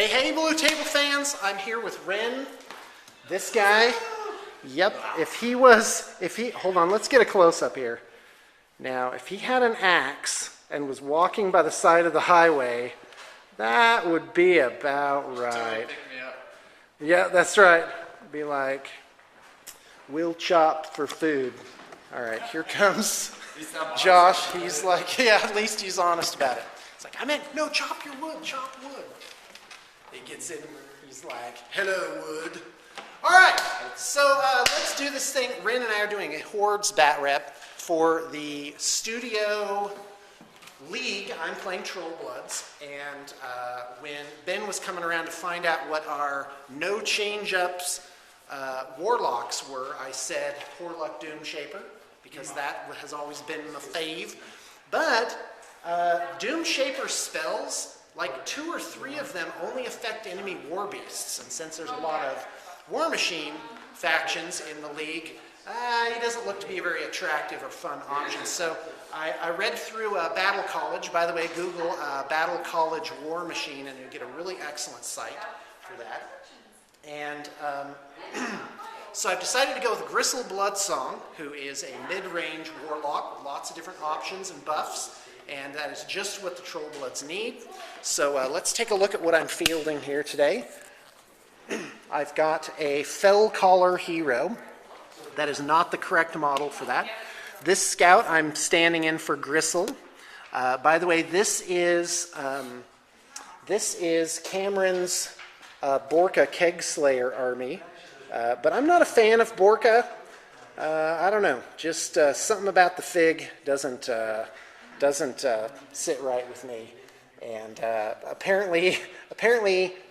Hey, Blue Table fans! I'm here with Ren. This guy, yep, hold on, let's get a close-up here. Now, if he had an axe and was walking by the side of the highway, that would be about right. Pick me up. Yeah, that's right. Be like, we'll chop for food. All right, here comes Josh. He's like, yeah, at least he's honest about it. It's like, I meant, no, chop your wood, chop wood. He gets in, he's like, hello, wood. All right, so let's do this thing. Ren and I are doing a Hordes bat rep for the studio league. I'm playing Trollbloods, and when Ben was coming around to find out what our no change-ups warlocks were, I said Horlock Doom Shaper, because that has always been the fave. But Doom Shaper spells, like 2 or 3 of them only affect enemy war beasts, and since there's a lot of War Machine factions in the league, he doesn't look to be a very attractive or fun option. So I read through Battle College. By the way, Google Battle College War Machine, and you get a really excellent site for that. And so I've decided to go with Gristle Bloodsong, who is a mid-range warlock with lots of different options and buffs, and that is just what the Trollbloods need. So let's take a look at what I'm fielding here today. I've got a Fell Caller hero. That is not the correct model for that. This scout I'm standing in for Gristle. By the way, this is Cameron's Borka Kegslayer army. But I'm not a fan of Borka. I don't know, just something about the fig doesn't sit right with me. And apparently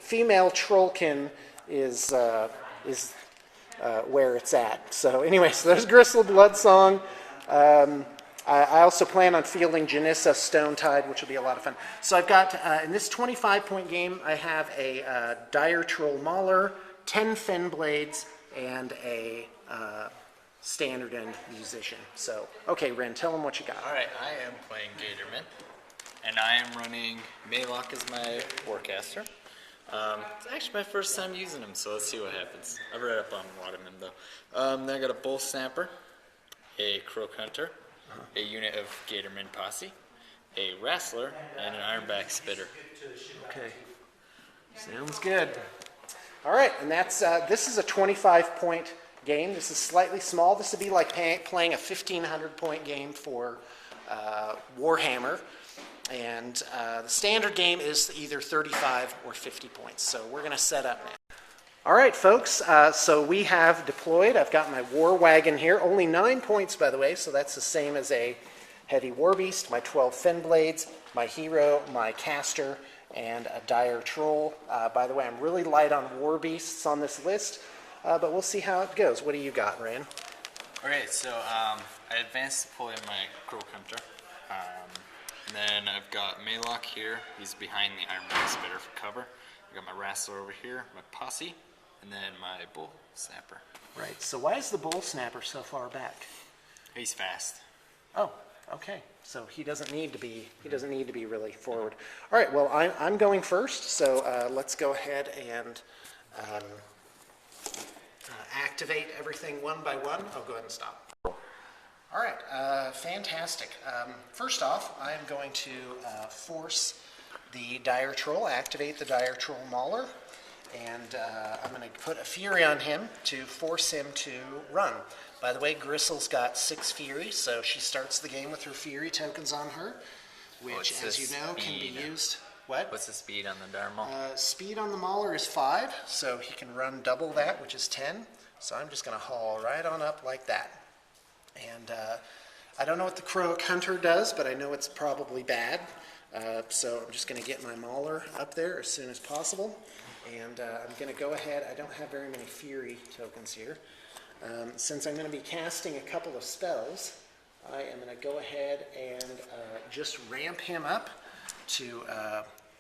female Trollkin is where it's at. So anyway, so there's Gristle Bloodsong. I also plan on fielding Janissa Stonetide, which will be a lot of fun. So I've got, in this 25-point game, I have a Dire Troll Mauler, 10 Fen Blades, and a Standard End Musician. So, okay, Ren, tell them what you got. All right, I am playing Gatorman, and I am running Maylock as my Warcaster. It's actually my first time using him, so let's see what happens. I've read up on a lot of him, though. Then I got a Bull Snapper, a Croak Hunter, a unit of Gatorman Posse, a Wrestler, and an Ironback Spitter. Okay, sounds good. All right, and that's this is a 25-point game. This is slightly small. This would be like playing a 1,500-point game for Warhammer. And the standard game is either 35 or 50 points. So we're going to set up now. All right, folks. So we have deployed. I've got my War Wagon here. Only 9 points, by the way. So that's the same as a Heavy War Beast. My 12 Fen Blades, my Hero, my Caster, and a Dire Troll. By the way, I'm really light on War Beasts on this list. But we'll see how it goes. What do you got, Ren? Okay, so I advanced to pull in my Croak Hunter. And then I've got Maylock here. He's behind the Ironback Spitter for cover. I got my Wrestler over here, my Posse, and then my Bull Snapper. Right. So why is the Bull Snapper so far back? He's fast. Oh, okay. So he doesn't need to be. He doesn't need to be really forward. All right. Well, I'm going first. So let's go ahead and activate everything one by one. I'll go ahead and stop. All right, fantastic. First off, I'm going to force the Dire Troll, activate the Dire Troll Mauler, and I'm going to put a Fury on him to force him to run. By the way, Gristle's got 6 Fury, so she starts the game with her Fury tokens on her, which, as you know, can be used. What? What's the speed on the Dire Mauler? Speed on the Mauler is 5, so he can run double that, which is 10. So I'm just going to haul right on up like that. And I don't know what the Croak Hunter does, but I know it's probably bad. So I'm just going to get my Mauler up there as soon as possible. And I'm going to go ahead. I don't have very many Fury tokens here. Since I'm going to be casting a couple of spells, I am going to go ahead and just ramp him up to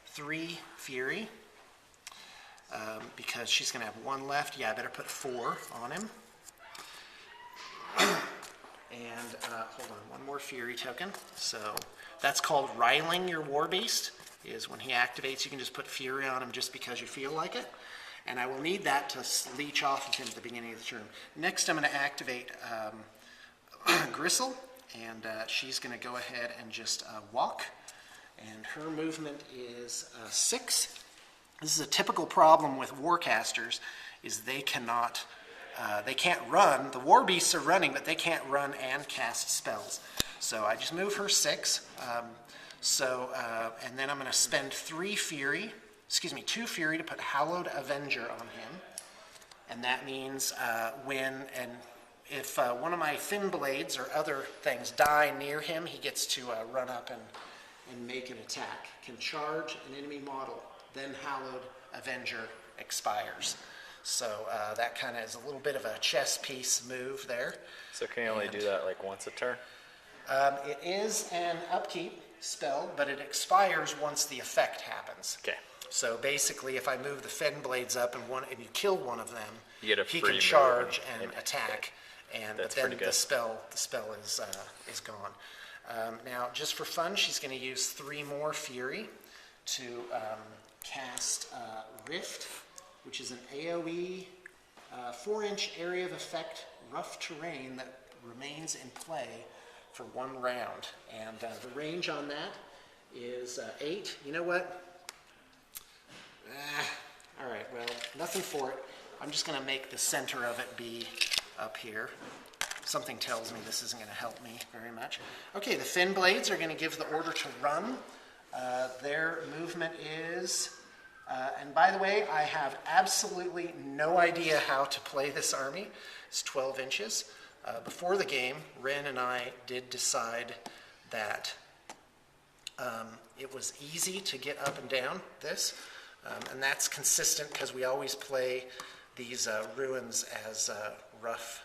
3 Fury. Because she's going to have 1 left. Yeah, I better put 4 on him. And hold on, 1 more Fury token. So that's called riling your War Beast. is when he activates, you can just put Fury on him just because you feel like it. And I will need that to leech off of him at the beginning of the turn. Next, I'm going to activate Gristle, and she's going to go ahead and just walk. And her movement is 6. This is a typical problem with Warcasters, is they can't run. The War Beasts are running, but they can't run and cast spells. So I just move her 6. And then I'm going to spend 2 Fury to put Hallowed Avenger on him. And that means if one of my Thin Blades or other things die near him, he gets to run up and make an attack. Can charge an enemy model, then Hallowed Avenger expires. So that kind of is a little bit of a chess piece move there. So can you only do that like once a turn? It is an upkeep spell, but it expires once the effect happens. Okay. So basically, if I move the Fen Blades up and you kill one of them, you get he free can charge move. and attack, and That's then pretty good. the spell is gone. Now, just for fun, she's going to use 3 more Fury to cast Rift, which is an AoE 4-inch area of effect rough terrain that remains in play for 1 round. And the range on that is 8. You know what? All right, well, nothing for it. I'm just going to make the center of it be up here. Something tells me this isn't going to help me very much. Okay, the Fin Blades are going to give the order to run. Their movement is... and by the way, I have absolutely no idea how to play this army. It's 12 inches. Before the game, Ren and I did decide that it was easy to get up and down this. And that's consistent because we always play these ruins as rough,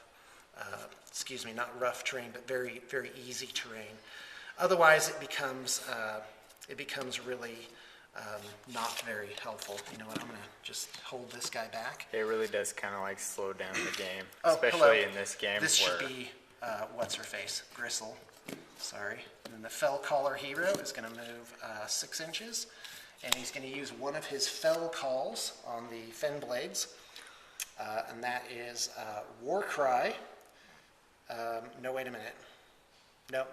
not rough terrain, but very, very easy terrain. Otherwise, it becomes really not very helpful. You know what? I'm going to just hold this guy back. It really does kind of like slow down the game, Oh, especially hello. in this game. This should be what's her face, Gristle. Sorry. And then the Fell Caller hero is going to move 6 inches. And he's going to use one of his Fell Calls on the Fen Blades, and that is War Cry. No, wait a minute. No,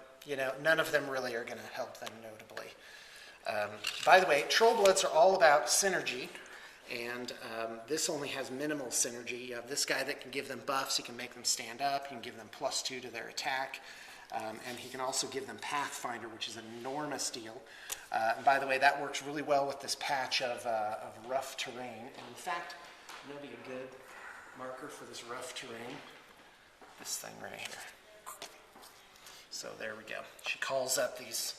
none of them really are going to help them notably. By the way, Trollbloods are all about synergy, and this only has minimal synergy. You have this guy that can give them buffs. He can make them stand up. He can give them +2 to their attack. And he can also give them Pathfinder, which is an enormous deal. And by the way, that works really well with this patch of rough terrain. And in fact, maybe a good marker for this rough terrain, this thing right here. So there we go. She calls up these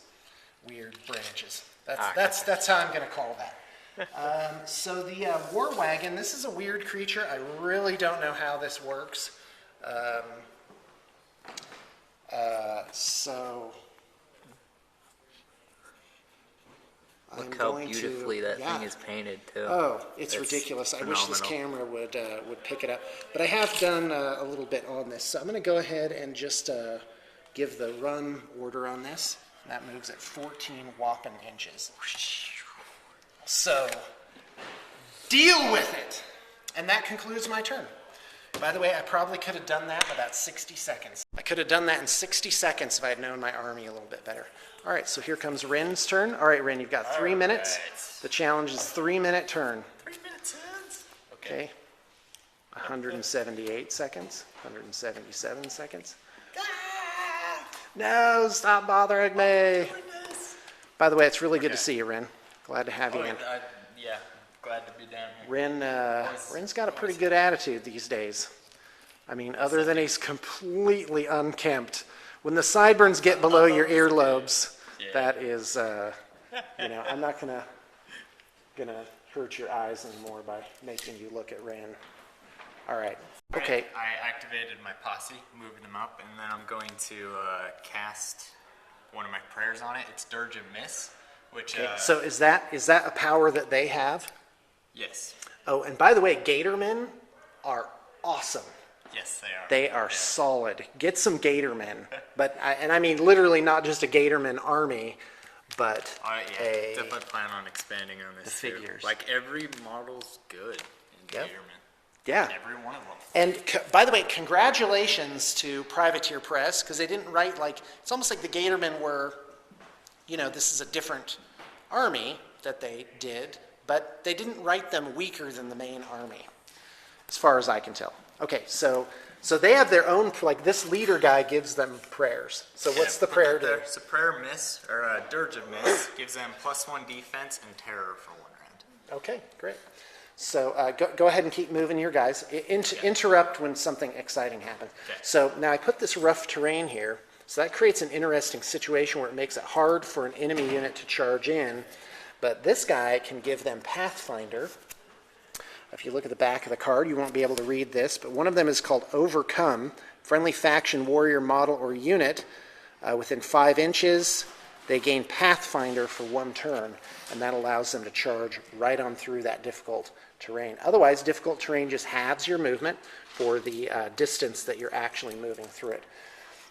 weird branches. That's how I'm going to call that. So the War Wagon, this is a weird creature. I really don't know how this works. Look how beautifully that thing is painted too. Oh, it's That's ridiculous. I wish this phenomenal. camera would pick it up. But I have done a little bit on this. So I'm going to go ahead and just give the run order on this. That moves at 14 whopping inches. So deal with it. And that concludes my turn. By the way, I probably could have done that in about 60 seconds. I could have done that in 60 seconds if I had known my army a little bit better. All right, so here comes Ren's turn. All right, Ren, you've got 3 minutes. The challenge is 3-minute turn. 3 minutes ends. Okay. 178 seconds. 177 seconds. No, stop bothering me. By the way, it's really good to see you, Ren. Glad to have you in. Yeah, glad to be down here. Ren's got a pretty good attitude these days. I mean, other than he's completely unkempt. When the sideburns get below your earlobes, that is, I'm not gonna hurt your eyes anymore by making you look at Ren. All right. Okay. I activated my posse, moving them up, and then I'm going to cast one of my prayers on it. It's Dirge and Miss, which... Okay. So is that a power that they have? Yes. Oh, and by the way, Gatormen are awesome. Yes, they are. They are solid. Get some Gatormen. I mean literally not just a Gatorman army, but Yeah, definitely plan on expanding on this the too. figures. Like every model's good in Yep. Gatorman. Yeah. Every one of them. And by the way, congratulations to Privateer Press, because they didn't write like, it's almost like the Gatormen were, you know, this is a different army that they did, but they didn't write them weaker than the main army, as far as I can tell. Okay, so they have their own, like this leader guy gives them prayers. So what's the prayer do? So prayer miss, or a dirge of miss, gives them +1 defense and terror for 1 round. Okay, great. So go ahead and keep moving here, guys. Interrupt when something exciting happens. Okay. So now I put this rough terrain here, so that creates an interesting situation where it makes it hard for an enemy unit to charge in, but this guy can give them Pathfinder. If you look at the back of the card, you won't be able to read this, but one of them is called Overcome. Friendly faction, warrior, model, or unit within 5 inches, they gain Pathfinder for 1 turn, and that allows them to charge right on through that difficult terrain. Otherwise, difficult terrain just halves your movement for the distance that you're actually moving through it.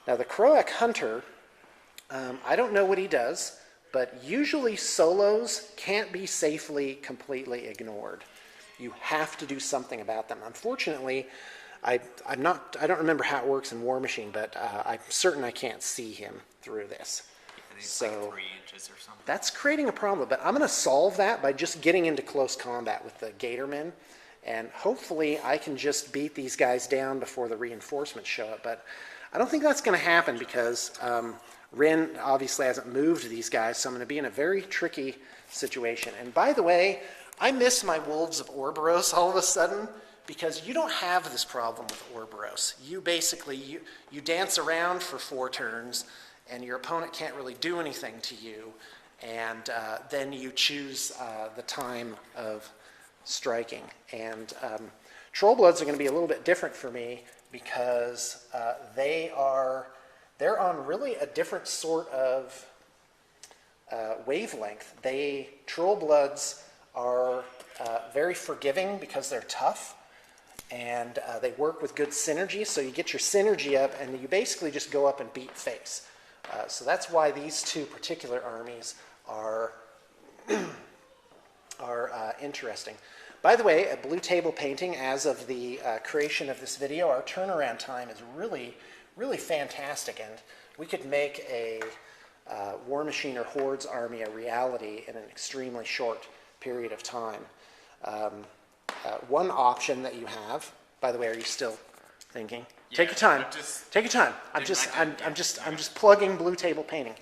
Now, the Croak Hunter, I don't know what he does, but usually solos can't be safely completely ignored. You have to do something about them. Unfortunately, I don't remember how it works in War Machine, but I'm certain I can't see him through this. So, like 3 inches or something. That's creating a problem, but I'm going to solve that by just getting into close combat with the Gatormen, and hopefully I can just beat these guys down before the reinforcements show up, but I don't think that's going to happen because Rin obviously hasn't moved these guys, so I'm going to be in a very tricky situation. And by the way, I miss my Wolves of Ouroboros all of a sudden because you don't have this problem with Ouroboros. You basically, you dance around for 4 turns, and your opponent can't really do anything to you, and then you choose the time of striking. And Trollbloods are going to be a little bit different for me because they're on really a different sort of wavelength. Trollbloods are very forgiving because they're tough, and they work with good synergy, so you get your synergy up, and you basically just go up and beat face. So that's why these 2 particular armies are interesting. By the way, at Blue Table Painting, as of the creation of this video, our turnaround time is really, really fantastic, and we could make a War Machine or Hordes army a reality in an extremely short period of time. One option that you have, by the way, are you still thinking? Yeah, Take your time. Take your time. I'm just plugging Blue Table Painting.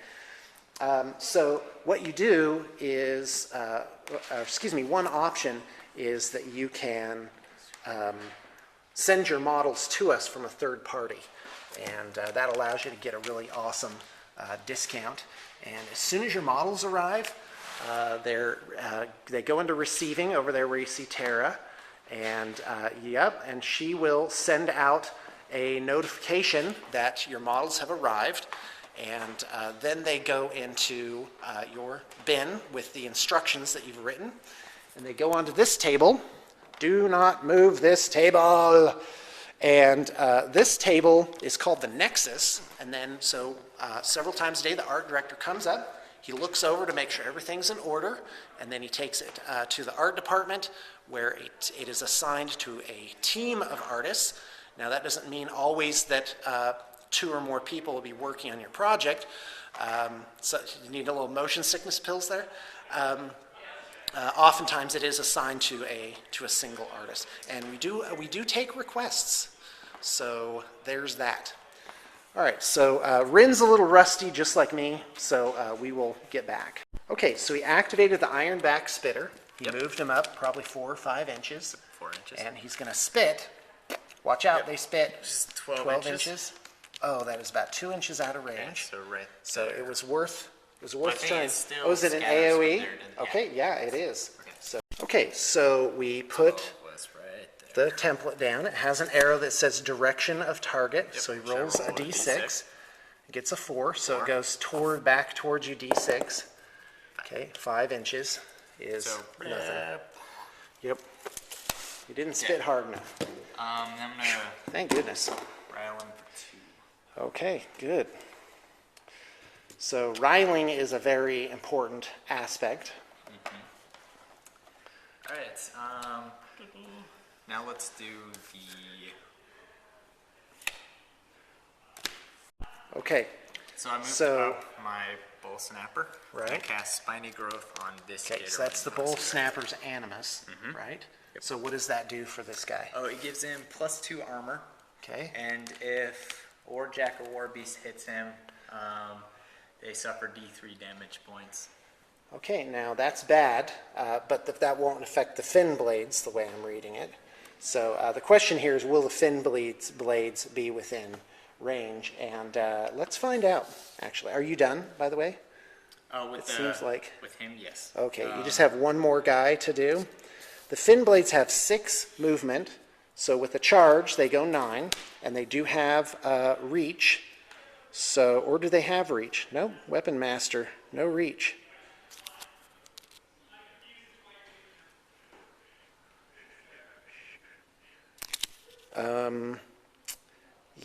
So what you do is, one option is that you can send your models to us from a third party, and that allows you to get a really awesome discount. And as soon as your models arrive, they go into receiving over there where you see Tara, and and she will send out a notification that your models have arrived, and then they go into your bin with the instructions that you've written, and they go onto this table. Do not move this table. And this table is called the Nexus, and then several times a day the art director comes up, he looks over to make sure everything's in order, and then he takes it to the art department where it is assigned to a team of artists. Now that doesn't mean always that 2 or more people will be working on your project, so you need a little motion sickness pills there. Oftentimes it is assigned to a single artist, and we do take requests, so there's that. All right, so Rin's a little rusty, just like me, so we will get back. Okay, so he activated the Ironback Spitter. He moved him up probably 4 or 5 inches. 4 inches. And he's going to spit. Watch out, they spit Just 12 inches. Oh, that is about 2 inches out of range. Okay, So it was worth I think trying. it still Oh, is it an scatters from AoE? there to- Okay, yeah, it is. Okay. So we put Was right there. the template down. It has an arrow that says direction of target. Yep, So he so rolls roll a a d6. D6. Gets a 4, so it 4. goes back towards you d6. Okay, 5 inches is So, nothing. Yep. You didn't spit hard enough. I'm gonna Thank goodness. rattle him for 2. Okay, good. So riling is a very important aspect. All right. Now let's do the. Okay. So I moved So- up my Bull Snapper. Right. And cast Spiny Growth on this Okay, Gatorman. so that's the Bull Snapper's Animus, right? So what does that do for this guy? Oh, it gives him +2 armor. Okay. And if War Jack or War Beast hits him, they suffer D3 damage points. Okay, now that's bad, but that won't affect the fin blades the way I'm reading it. So the question here is, will the fin blades be within range? And let's find out, actually. Are you done, by the way? With seems like- with him, yes. Okay, you just have one more guy to do. The fin blades have 6 movement, so with a charge, they go 9, and they do have reach. So, or do they have reach? No, Weapon Master, no reach.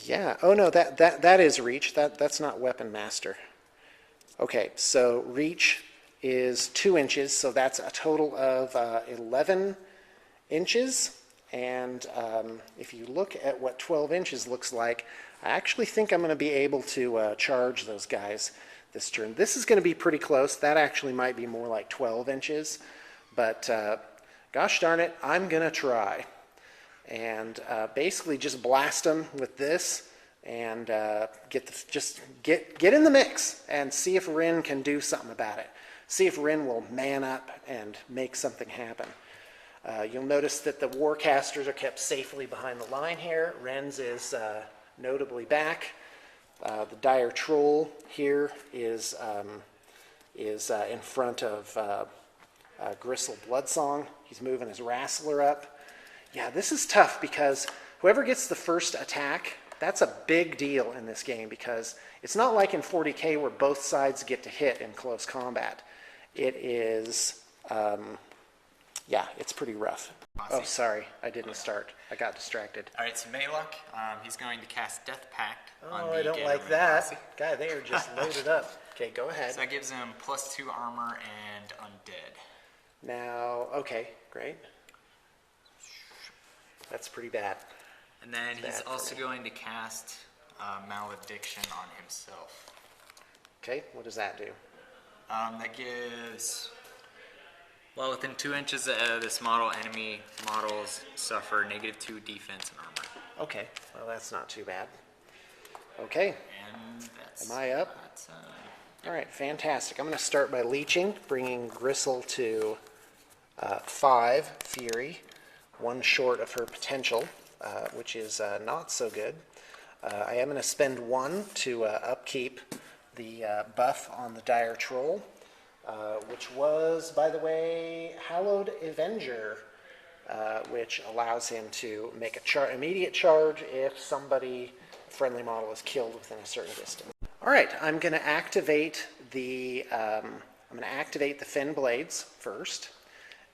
Yeah. Oh no, that is reach. That's not Weapon Master. Okay, so reach is 2 inches, so that's a total of 11 inches. And if you look at what 12 inches looks like, I actually think I'm going to be able to charge those guys this turn. This is going to be pretty close. That actually might be more like 12 inches. But gosh darn it, I'm going to try. And basically just blast them with this and get in the mix and see if Rin can do something about it. See if Rin will man up and make something happen. You'll notice that the Warcasters are kept safely behind the line here. Ren's is notably back. The Dire Troll here is in front of Gristle Bloodsong. He's moving his Wrestler up. Yeah, this is tough because whoever gets the first attack, that's a big deal in this game because it's not like in 40K where both sides get to hit in close combat. It is, yeah, it's pretty rough. Oh, sorry, I didn't start. I got distracted. All right, so Maylock, he's going to cast Death Pact on Oh, the I don't Gatorman like that. posse. Guy, they are just loaded up. Okay, go ahead. So that gives him +2 armor and undead. Now, okay, great. That's pretty bad. And then he's bad for also me. going to cast Malediction on himself. Okay, what does that do? That gives, well, within 2 inches of this model, enemy models suffer -2 defense and armor. Okay, well, that's not too bad. Okay, And that's. Am I up? That's, all right, fantastic. I'm going to start by leeching, bringing Gristle to 5 Fury, 1 short of her potential, which is not so good. I am going to spend 1 to upkeep the buff on the Dire Troll, which was, by the way, Hallowed Avenger, which allows him to make a immediate charge if somebody, a friendly model, is killed within a certain distance. All right, I'm going to activate the fin blades first,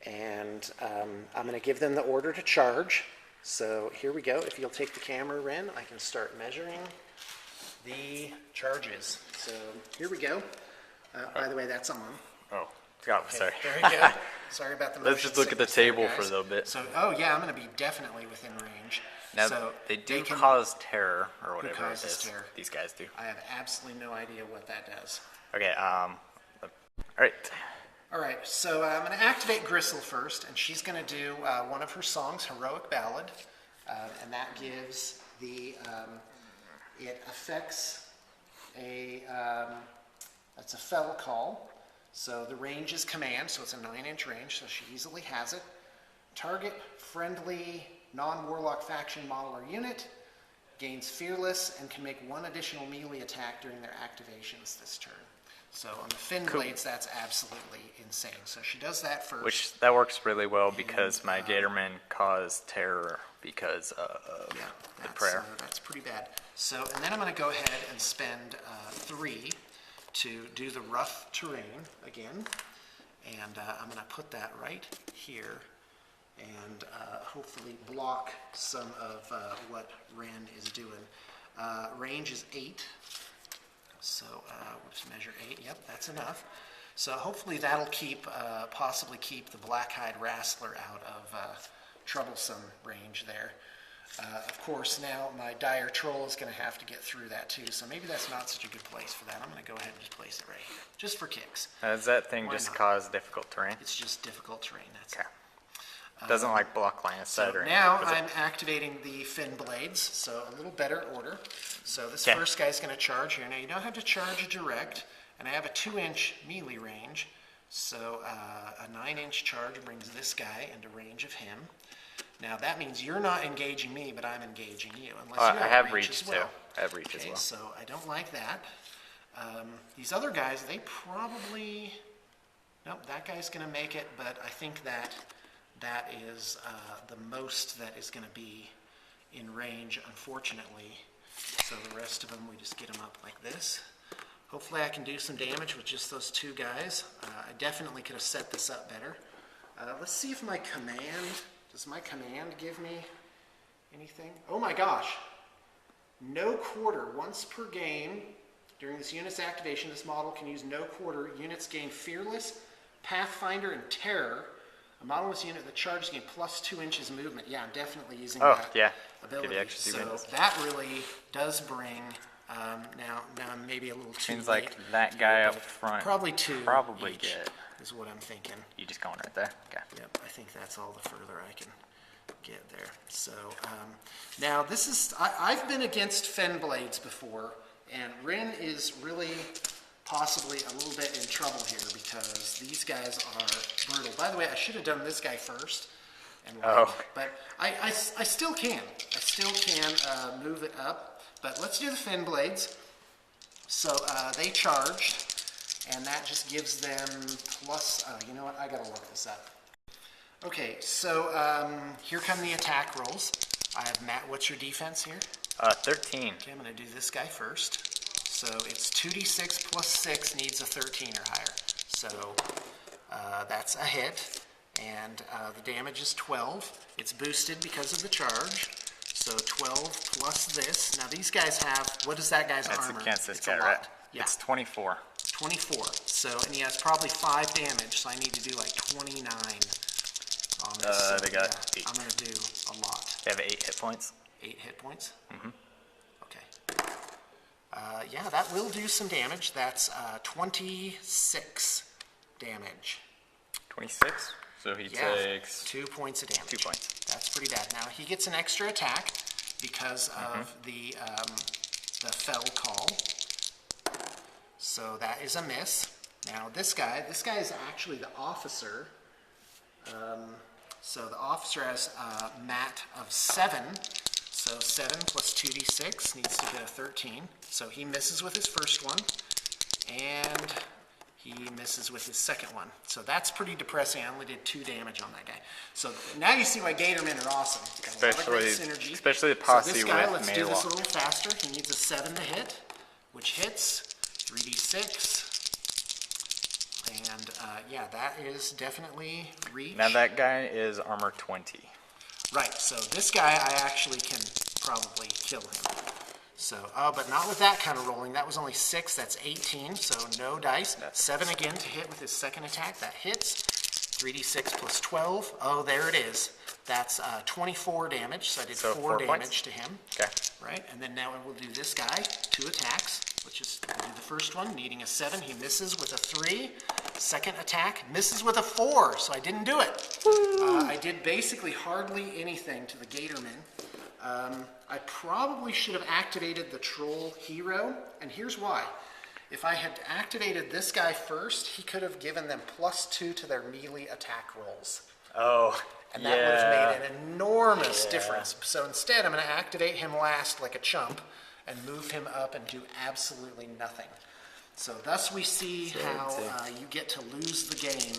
and I'm going to give them the order to charge. So here we go. If you'll take the camera, Ren, I can start measuring the charges. So here we go. By the way, that's on. Oh, God, Okay, sorry. very good. Sorry about the motion Let's just look at the sickness there, table for a guys. little bit. So, oh yeah, I'm going to be definitely within range. Now, so they do can- cause terror, or whatever it causes is. terror? These guys do. I have absolutely no idea what that does. Okay, all right. All right, so I'm going to activate Gristle first, and she's going to do one of her songs, Heroic Ballad, and that gives the, it affects that's a fell call. So the range is command, so it's a 9-inch range, so she easily has it. Target friendly non-warlock faction model or unit, gains fearless, and can make 1 additional melee attack during their activations this turn. So on the fin blades, that's absolutely insane. So she does that first. Which, that works really well because my Gatorman caused terror because of the prayer. That's pretty bad. So, and then I'm going to go ahead and spend 3 to do the rough terrain again. And I'm going to put that right here and hopefully block some of what Ren is doing. Range is 8. So whoops, measure 8. Yep, that's enough. So hopefully that'll possibly keep the black-eyed wrastler out of troublesome range there. Of course, now my dire troll is going to have to get through that too, so maybe that's not such a good place for that. I'm going to go ahead and just place it right here, just for kicks. Does that thing Why just not? cause difficult terrain? It's just difficult terrain, that's Okay. it. Doesn't like block line of sight So or anything. now does it? I'm activating the fin blades, so a little better order. So this Okay. first guy's going to charge here. Now you don't have to charge direct, and I have a 2-inch melee range, so a 9-inch charge brings this guy into range of him. Now that means you're not engaging me, but I'm engaging you, unless you I have reach reach as well. too. I have reach as Okay, well. so I don't like that. These other guys, they probably, nope, that guy's going to make it, but I think that is the most that is going to be in range, unfortunately. So the rest of them, we just get them up like this. Hopefully I can do some damage with just those 2 guys. I definitely could have set this up better. Let's see if my command, does my command give me anything? Oh my gosh. No quarter. Once per game, during this unit's activation, this model can use no quarter. Units gain Fearless, Pathfinder, and Terror. A model in this unit that charges gain plus 2 inches movement. Yeah, I'm definitely using Oh, that yeah. ability. Could actually do So this. that really does bring, now I'm maybe a little too Seems late. like that guy up front Probably 2 probably each get. is what I'm thinking. You just going right there. Okay. Yep, I think that's all the further I can get there. So now this is, I've been against Fen Blades before, and Rin is really possibly a little bit in trouble here because these guys are brutal. By the way, I should have done this guy first. And but I still can. I still can move it up. But let's do the Fen Blades. So they charged. And that just gives them plus, you know what, I gotta look this up. Okay, so here come the attack rolls. I have Matt, what's your defense here? 13. Okay, I'm gonna do this guy first. So it's 2d6 plus 6 needs a 13 or higher. So that's a hit, and the damage is 12. It's boosted because of the charge. So 12 plus this. Now these guys have, what is that guy's That's armor? against this It's guy, a lot. right? Yeah. It's 24. 24. So, and he has probably 5 damage, so I need to do like 29 on this. So, they got yeah, 8. I'm going to do a lot. They have 8 hit points. 8 hit points? Mm-hmm. Okay. Yeah, that will do some damage. That's 26 damage. 26. So he Yeah, takes 2 points of damage. 2 points. That's pretty bad. Now, he gets an extra attack because of the fell call. So that is a miss. Now this guy is actually the officer. So the officer has a mat of 7. So 7 plus 2d6 needs to get a 13. So he misses with his first one, and he misses with his second one. So that's pretty depressing. I only did 2 damage on that guy. So now you see why Gatormen are awesome. It's got a lot of great synergy. Especially the posse so this guy, with let's do this a Maylock. little faster. He needs a 7 to hit, which hits. 3d6. And yeah, that is definitely reach. Now that guy is armor 20. Right, so this guy I actually can probably kill him. So, but not with that kind of rolling. That was only 6, that's 18, so no dice. 7 again to hit with his second attack, that hits. 3d6 plus 12, oh, there it is. That's 24 damage, so I did So 4 4 damage points? to him. Okay. Right, and then now we'll do this guy, 2 attacks. Let's just do the first one, needing a 7. He misses with a 3. Second attack, misses with a 4, so I didn't do it. I did basically hardly anything to the Gatorman. I probably should have activated the Troll Hero, and here's why. If I had activated this guy first, he could have given them +2 to their melee attack rolls. Oh, And that would have made an enormous difference. So instead, I'm going to activate him last like a chump and move him up and do absolutely nothing. So thus we see how you get to lose the game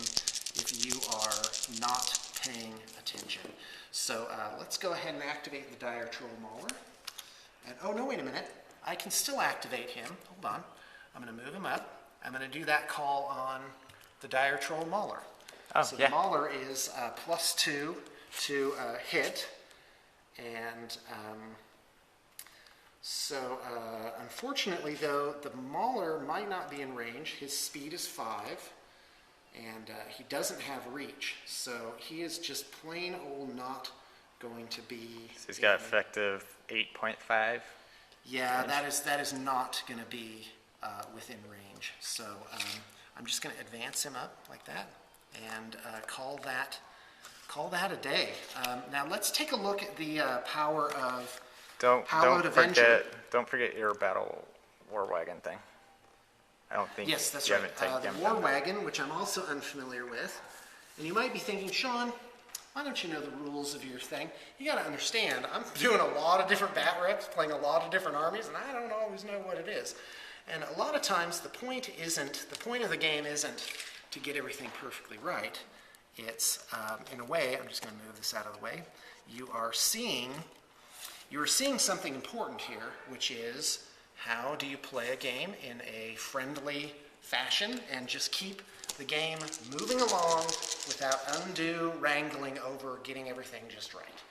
if you are not paying attention. So let's go ahead and activate the Dire Troll Mauler. And oh no, wait a minute. I can still activate him. Hold on. I'm going to move him up. I'm going to do that call on the Dire Troll Mauler. Oh, So yeah. the Mauler is +2 to hit, and So, unfortunately, though, the Mauler might not be in range. His speed is 5, and he doesn't have reach. So he is just plain old not going to be. So he's got effective 8.5. Yeah, that is not going to be within range. So I'm just going to advance him up like that and call that a day. Now let's take a look at the power of Hallowed Avenger. Don't forget your battle war wagon thing. I don't think. Yes, that's you right. haven't The taken War them. Wagon, which I'm also unfamiliar with. And you might be thinking, Sean, why don't you know the rules of your thing? You got to understand, I'm doing a lot of different bat reps, playing a lot of different armies, and I don't always know what it is. And a lot of times the point of the game isn't to get everything perfectly right. It's, in a way, I'm just going to move this out of the way, you are seeing something important here, which is how do you play a game in a friendly fashion and just keep the game moving along without undue wrangling over getting everything just right.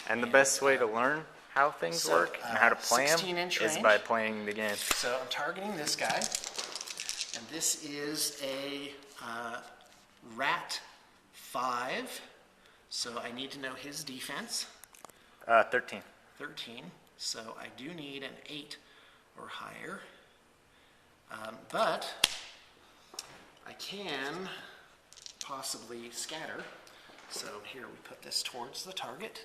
And the best way to learn how things work and how to play them 16-inch is range. by playing the game. So I'm targeting this guy, and this is a Rat 5, so I need to know his defense. 13. 13, so I do need an 8 or higher, but I can possibly scatter. So here we put this towards the target,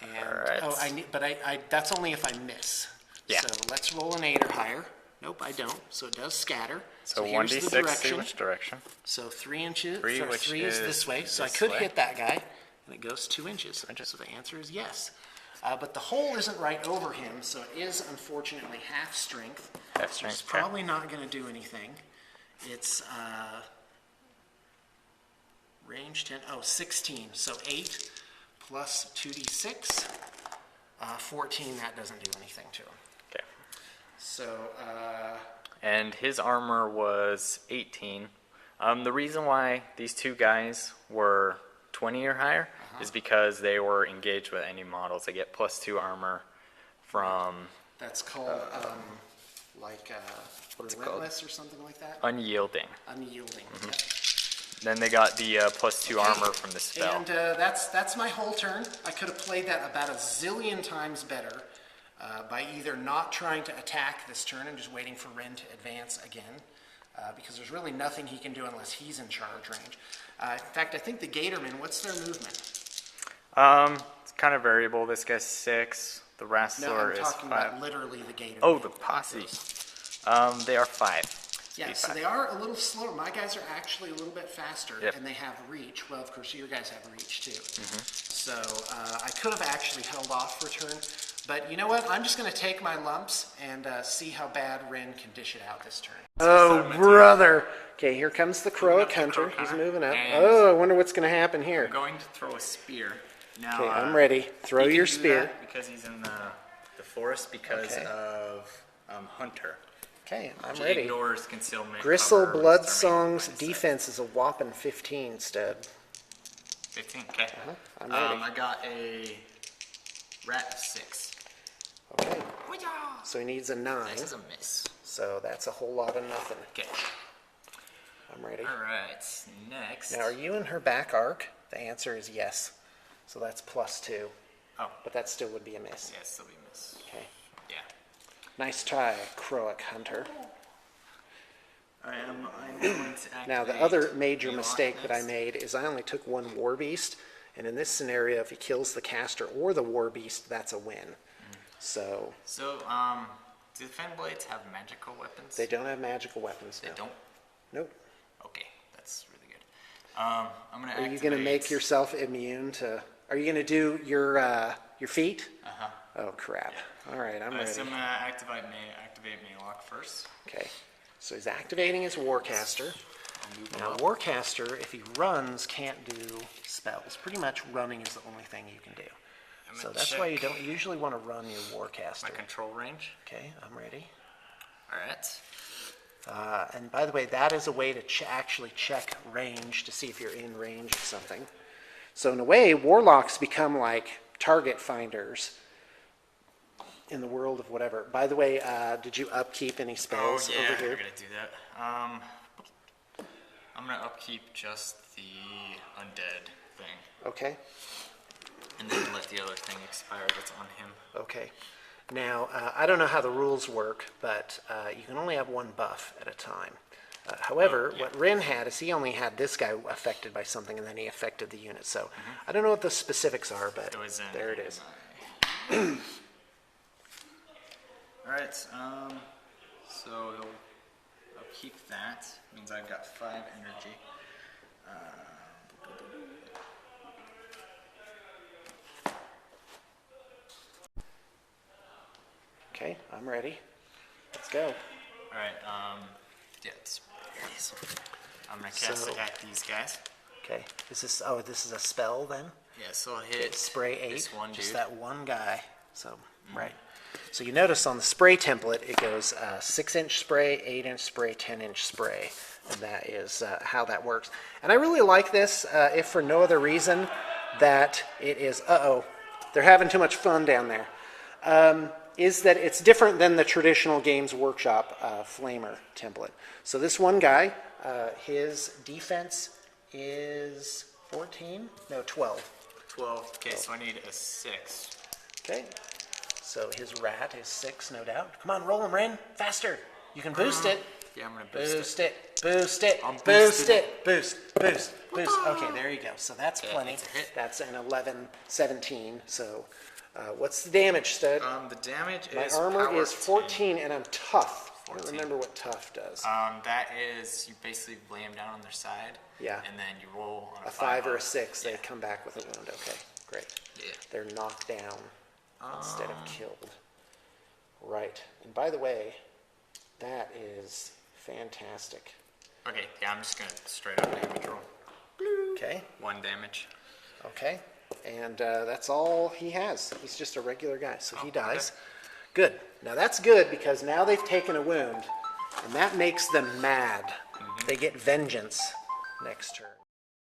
and Alright. that's only if I miss. Yeah. So let's roll an 8 or higher. Nope, I don't. So it does scatter. So here's the 1d6, see direction. which direction. So 3 inches. Three, sorry, which 3 is is this way. So I this could way. hit that guy, and it goes 2 inches. So the answer is yes. But the hole isn't right over him, so it is unfortunately half strength. Half strength, It's okay. probably not going to do anything. It's range 10. Oh, 16. So 8 plus 2d6, 14. That doesn't do anything to him. Okay. So And his armor was 18. The reason why these two guys were 20 or higher is because they were engaged with any models. They get +2 armor from that's called What's it relentless or something like that. unyielding. Unyielding. Then they got the +2 armor from the spell. And that's my whole turn. I could have played that about a zillion times better by either not trying to attack this turn and just waiting for Ren to advance again, because there's really nothing he can do unless he's in charge range. In fact, I think the Gatorman, what's their movement? It's kind of variable. This guy's 6. The No, Wrestler I'm is talking 5. about literally the Gatorman. Oh, the posse. They are 5. Yeah, Speed so 5. they are a little slower. My guys are actually a little bit faster, Yep. and they have reach. Well, of course, your guys have reach, too. So I could have actually held off for a turn. But you know what? I'm just going to take my lumps and see how bad Ren can dish it out this turn. Oh, brother. Okay, here comes the Croak Hunter. He's moving up. And- Oh, I wonder what's going to happen here. I'm going to throw a spear. Now, Okay, I'm ready. Throw he can your do spear. that because he's in the forest because Okay. of Hunter. Okay, I'm He ready. ignores concealment. Gristle cover, Blood exterminate, Song's blind sight. defense is a whopping 15, stud. 15. Okay. I'm ready. I got a rat of 6. Okay, so he needs a 9. This is a miss. So that's a whole lot of nothing. Okay. I'm ready. All right. Next. Now, are you in her back arc? The answer is yes. So that's +2, Oh. but that still would be a miss. Yes, still be a miss. Okay. Yeah. Nice try, Croak Hunter. I'm going to activate Now, the other major Mewok mistake that I next. made is I only took one War Beast, and in this scenario, if he kills the caster or the War Beast, that's a win. So So, do the Fen Blades have magical weapons? they don't have magical weapons They now. don't? Nope. Okay, that's really good. I'm going to Are you going to make yourself immune to? Are you going to do your feet? Uh-huh. Oh crap! All right, I'm ready. So I'm going to activate Maylock first. Okay, so he's activating his Warcaster. I'll move him Now, up. Warcaster, if he runs, can't do spells. Pretty much running is the only thing you can do. I'm So gonna that's why you check don't usually want to run your my Warcaster. control range. Okay, I'm ready. All right. And by the way, that is a way to actually check range to see if you're in range of something. So in a way, Warlocks become like target finders in the world of whatever. By the way, did you upkeep any spells over I'm here? gonna do that. I'm gonna upkeep just the undead thing, Okay, and then let the other thing expire that's on him. okay. Now, I don't know how the rules work, but you can only have one buff at a time. However, what Ren had is he only had this guy affected by something, and then he affected the unit. So I don't know what the specifics are, but It was in there it is. Alright, so I'll keep that. Means I've got 5 energy. Okay, I'm ready. Let's go. Alright, yeah, I'm gonna cast it at these guys. Okay, is this, oh, this is a spell then? Yeah, so I'll hit Spray 8, this one just dude. that one guy. So, right. So you notice on the spray template, it goes 6-inch spray, 8-inch spray, 10-inch spray. And that is how that works. And I really like this, if for no other reason, that it is, they're having too much fun down there. Is that it's different than the traditional Games Workshop Flamer template. So this one guy, his defense is 14? No, 12. 12. Okay, so I need a 6. Okay. So his rat is 6, no doubt. Come on, roll him, Ren. Faster. You can boost it. Yeah, I'm gonna boost Boost it. it. Boost it. I'm Boost boosting it. Boost. Boost. Boost. Okay, there you go. So that's Okay, plenty. that's a hit. That's an 11, 17. So what's the damage, Stud? The damage My is armor power is 14 and I'm tough. I 14. don't remember what tough does. That is, you basically lay them down on their side. Yeah. And then you roll on A 5 or a up. 6, Yeah. they come back with a wound. Okay, great. Yeah. They're knocked down instead of killed. Right. And by the way, that is fantastic. Okay, yeah, I'm just gonna straight up damage roll. Okay. 1 damage. Okay. And that's all he has. He's just a regular guy, so he dies. Good. Now that's good because now they've taken a wound, and that makes them mad. They get vengeance next turn.